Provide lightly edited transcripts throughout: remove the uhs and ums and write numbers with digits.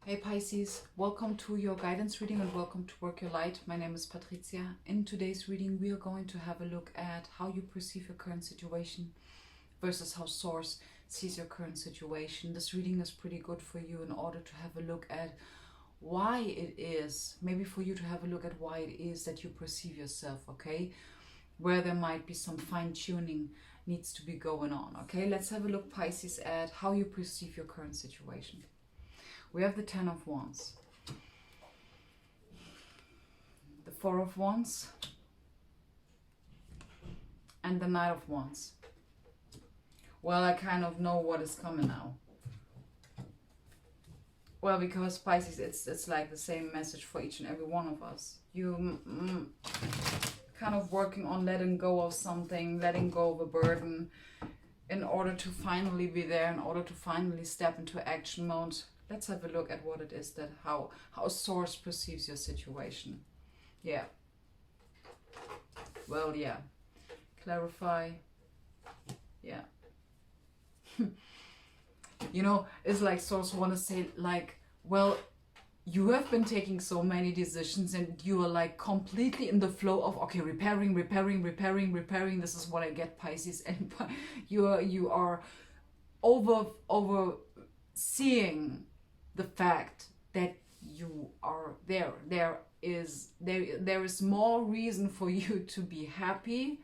Hey Pisces, welcome to your guidance reading and welcome to Work Your Light. My name is Patricia. In today's reading, we are going to have a look at how you perceive your current situation versus how Source sees your current situation. This reading is pretty good for you in order to have a look at why it is, maybe for you to have a look at why it is that you perceive yourself, okay? Where there might be some fine-tuning needs to be going on, okay? Let's have a look, Pisces, at how you perceive your current situation. We have the Ten of Wands, the Four of Wands, and the Knight of Wands. Well, I kind of know what is coming now. Well, because Pisces, it's like the same message for each and every one of us. You kind of working on letting go of something, letting go of a burden in order to finally be there, in order to finally step into action mode. Let's have a look at what it is that how Source perceives your situation. Yeah. Well, yeah. Clarify. Yeah. You know, it's like Source want to say like, well, you have been taking so many decisions and you are like completely in the flow of, okay, repairing. This is what I get, Pisces. And you are over seeing the fact that you are there. There is more reason for you to be happy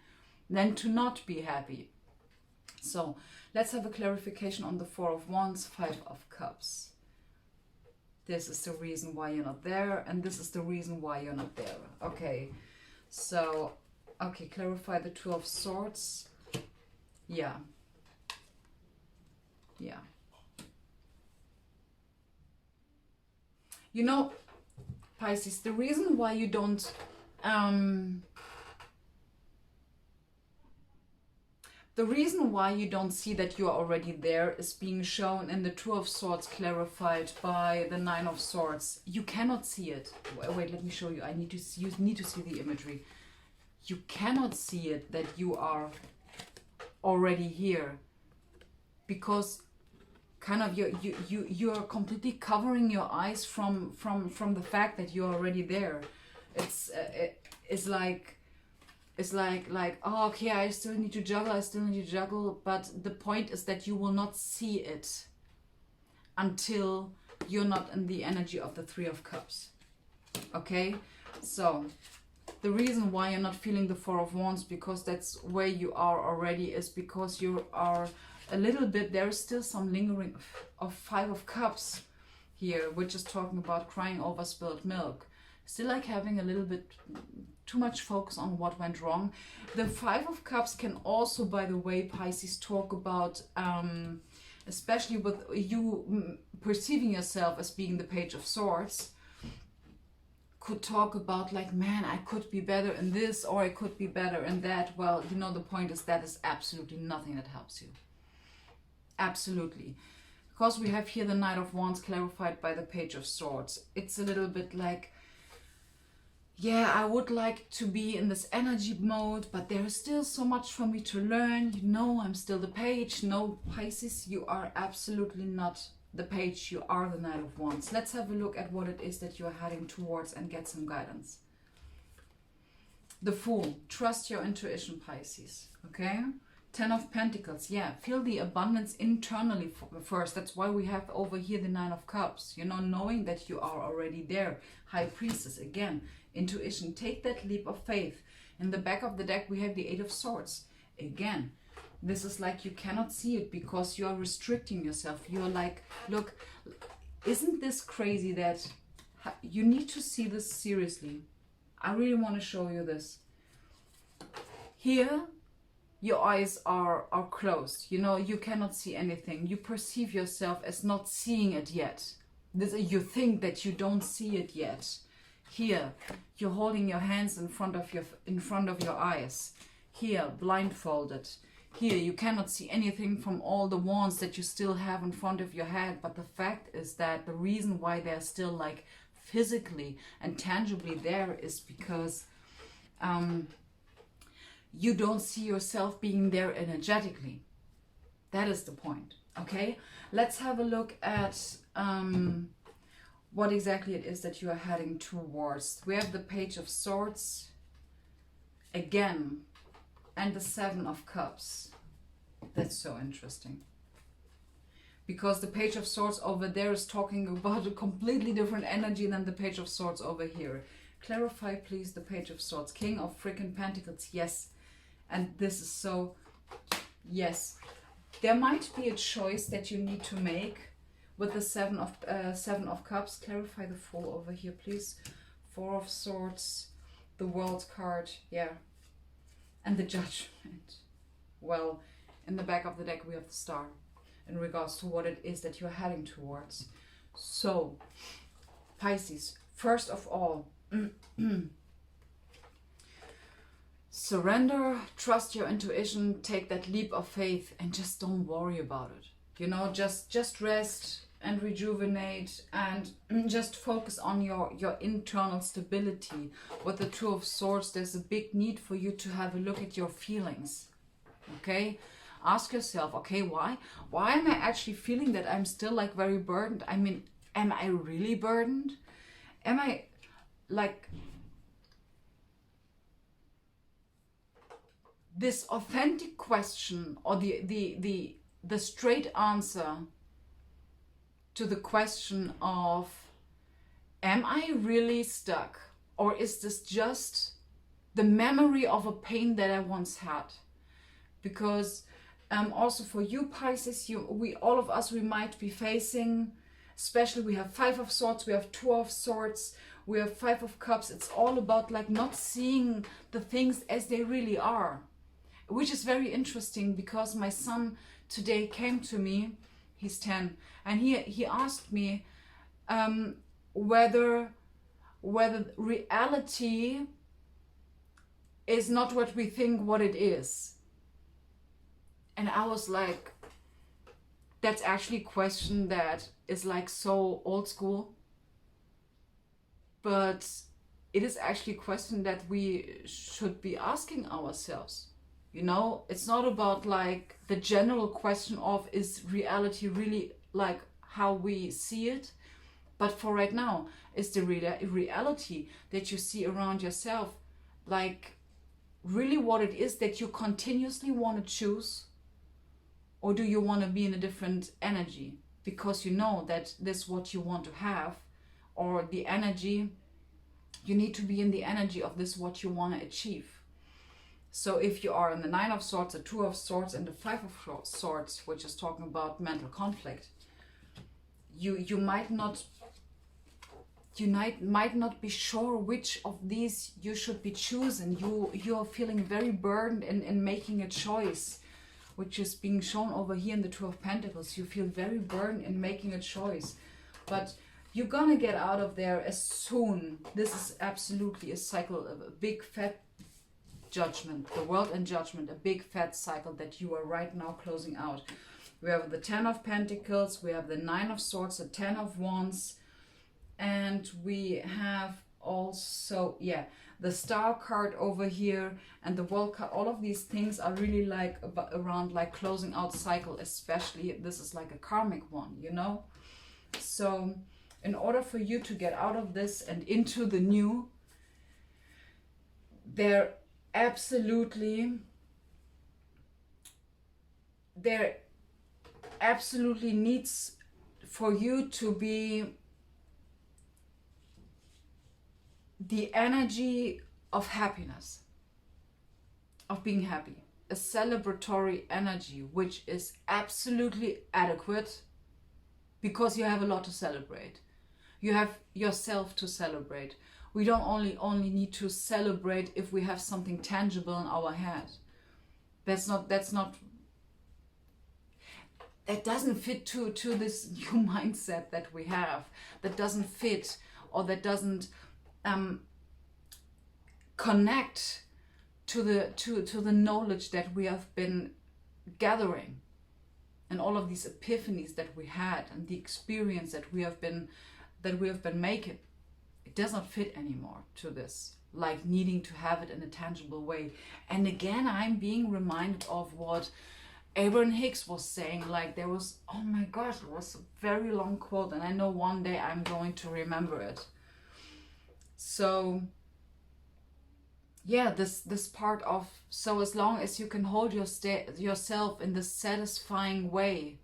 than to not be happy. So let's have a clarification on the Four of Wands, Five of Cups. This is the reason why you're not there, and this is the reason why you're not there. Okay, so, okay, clarify the Two of Swords. Yeah. You know, Pisces, the reason why you don't see that you are already there is being shown in the Two of Swords, clarified by the Nine of Swords. You cannot see it. Wait, let me show you. You need to see the imagery. You cannot see it that you are already here, because kind of you are completely covering your eyes from the fact that you're already there. It's like oh, okay, I still need to juggle, but the point is that you will not see it until you're not in the energy of the Three of Cups. Okay, so the reason why you're not feeling the Four of Wands, because that's where you are already, is because you are a little bit, there's still some lingering of Five of Cups here, which is talking about crying over spilled milk. Still like having a little bit too much focus on what went wrong. The Five of Cups can also, by the way, Pisces, talk about, especially with you perceiving yourself as being the Page of Swords, could talk about like, man, I could be better in this, or I could be better in that. Well, you know, the point is that is absolutely nothing that helps you. Absolutely. Because we have here the Knight of Wands clarified by the Page of Swords. It's a little bit like, yeah, I would like to be in this energy mode, but there is still so much for me to learn. You know, I'm still the Page. No, Pisces, you are absolutely not the Page. You are the Knight of Wands. Let's have a look at what it is that you are heading towards and get some guidance. The Fool. Trust your intuition, Pisces. Okay? Ten of Pentacles, yeah, feel the abundance internally first. That's why we have over here the Nine of Cups, you know, knowing that you are already there. High Priestess, again, intuition, take that leap of faith. In the back of the deck, we have the Eight of Swords. Again, this is like you cannot see it because you are restricting yourself. You're like, look, isn't this crazy that you need to see this seriously? I really want to show you this. Here, your eyes are closed. You know, you cannot see anything. You perceive yourself as not seeing it yet. You think that you don't see it yet. Here, you're holding your hands in front of your eyes. Here, blindfolded. Here, you cannot see anything from all the wands that you still have in front of your head. But the fact is that the reason why they're still like physically and tangibly there is because you don't see yourself being there energetically. That is the point. Okay, let's have a look at what exactly it is that you are heading towards. We have the Page of Swords again and the Seven of Cups. That's so interesting. Because the Page of Swords over there is talking about a completely different energy than the Page of Swords over here. Clarify, please, the Page of Swords. King of freaking Pentacles, yes. And this is so, yes. There might be a choice that you need to make with the Seven of Cups. Clarify the Fool over here, please. Four of Swords, the World card, yeah. And the Judgment. Well, in the back of the deck we have the Star, in regards to what it is that you're heading towards. So, Pisces, first of all, surrender, trust your intuition, take that leap of faith, and just don't worry about it. You know, just rest and rejuvenate and just focus on your internal stability. With the Two of Swords, there's a big need for you to have a look at your feelings. Okay? Ask yourself, okay, why am I actually feeling that I'm still like very burdened? I mean, am I really burdened? Am I like, this authentic question, or the straight answer to the question of, am I really stuck, or is this just the memory of a pain that I once had? Because also for you, Pisces, all of us, we might be facing, especially we have Five of Swords, we have Two of Swords, we have Five of Cups. It's all about like not seeing the things as they really are, which is very interesting, because my son today came to me, he's 10, and he asked me whether reality is not what we think what it is. And I was like, that's actually a question that is like so old school. But it is actually a question that we should be asking ourselves. You know, it's not about like the general question of, is reality really like how we see it? But for right now, is the reality that you see around yourself like really what it is that you continuously want to choose? Or do you want to be in a different energy because you know that this is what you want to have, or the energy, you need to be in the energy of this what you want to achieve. So if you are in the Nine of Swords, the Two of Swords, and the Five of Swords, which is talking about mental conflict, you might not be sure which of these you should be choosing. You are feeling very burdened in making a choice, which is being shown over here in the Two of Pentacles. You feel very burdened in making a choice, but you're gonna get out of there as soon. This is absolutely a cycle, a big fat judgment, the World and Judgment, a big fat cycle that you are right now closing out. We have the Ten of Pentacles, we have the Nine of Swords, the Ten of Wands, and we have also, yeah, the Star card over here and the World card. All of these things are really like around like closing out cycle, especially this is like a karmic one, you know. So in order for you to get out of this and into the new, there absolutely needs for you to be the energy of happiness, of being happy, a celebratory energy, which is absolutely adequate, because you have a lot to celebrate. You have yourself to celebrate. We don't only need to celebrate if we have something tangible in our head. That doesn't fit to this new mindset that we have. That doesn't fit, or that doesn't connect to the knowledge that we have been gathering, and all of these epiphanies that we had, and the experience that we have been making. It does not fit anymore to this, like needing to have it in a tangible way. And again, I'm being reminded of what Abraham Hicks was saying, like, there was, oh my gosh, it was a very long quote, and I know one day I'm going to remember it. So yeah, this part of, so as long as you can hold yourself in this satisfying way,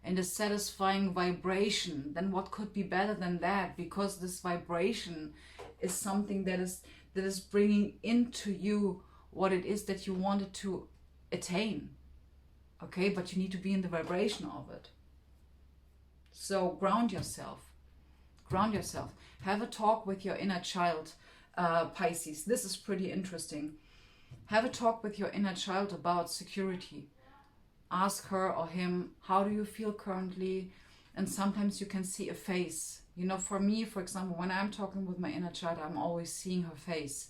in the satisfying vibration, then what could be better than that? Because this vibration is something that is bringing into you what it is that you wanted to attain. Okay, but you need to be in the vibration of it. So ground yourself. Ground yourself. Have a talk with your inner child, Pisces. This is pretty interesting. Have a talk with your inner child about security. Ask her or him, how do you feel currently? And sometimes you can see a face. You know, for me, for example, when I'm talking with my inner child, I'm always seeing her face.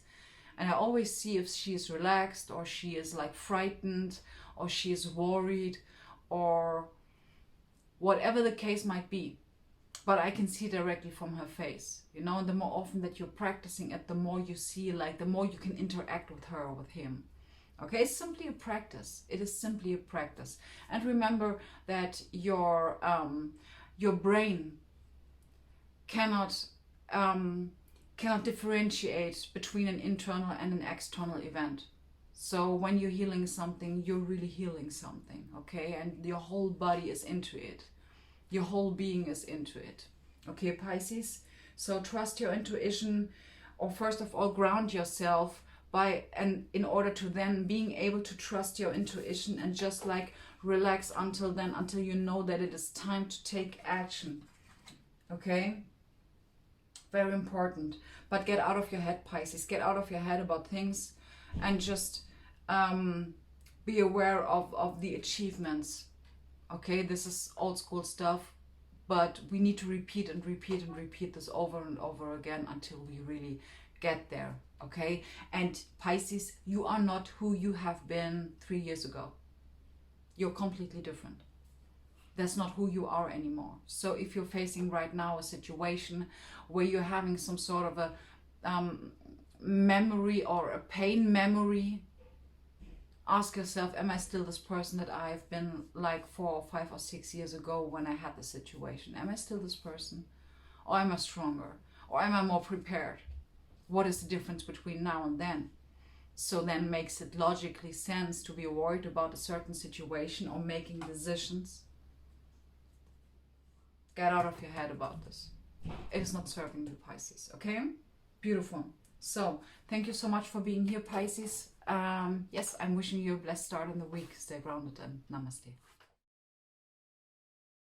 And I always see if she is relaxed, or she is like frightened, or she is worried, or whatever the case might be. But I can see directly from her face, you know. And the more often that you're practicing it, the more you see, like, the more you can interact with her or with him. Okay, it's simply a practice. It is simply a practice. And remember that your brain cannot differentiate between an internal and an external event. So when you're healing something, you're really healing something, okay? And your whole body is into it. Your whole being is into it. Okay, Pisces? So trust your intuition, or first of all, ground yourself in order to then being able to trust your intuition and just like relax until you know that it is time to take action. Okay? Very important. But get out of your head, Pisces. Get out of your head about things and just be aware of the achievements. Okay, this is old school stuff, but we need to repeat and repeat and repeat this over and over again until we really get there. Okay, and Pisces, you are not who you have been 3 years ago. You're completely different. That's not who you are anymore. So if you're facing right now a situation where you're having some sort of a memory or a pain memory, ask yourself, am I still this person that I've been like 4 or 5 or 6 years ago when I had the situation? Am I still this person? Or am I stronger? Or am I more prepared? What is the difference between now and then? So then makes it logically sense to be worried about a certain situation or making decisions. Get out of your head about this. It is not serving you, Pisces, okay? Beautiful. So thank you so much for being here, Pisces. Yes, I'm wishing you a blessed start in the week. Stay grounded and namaste.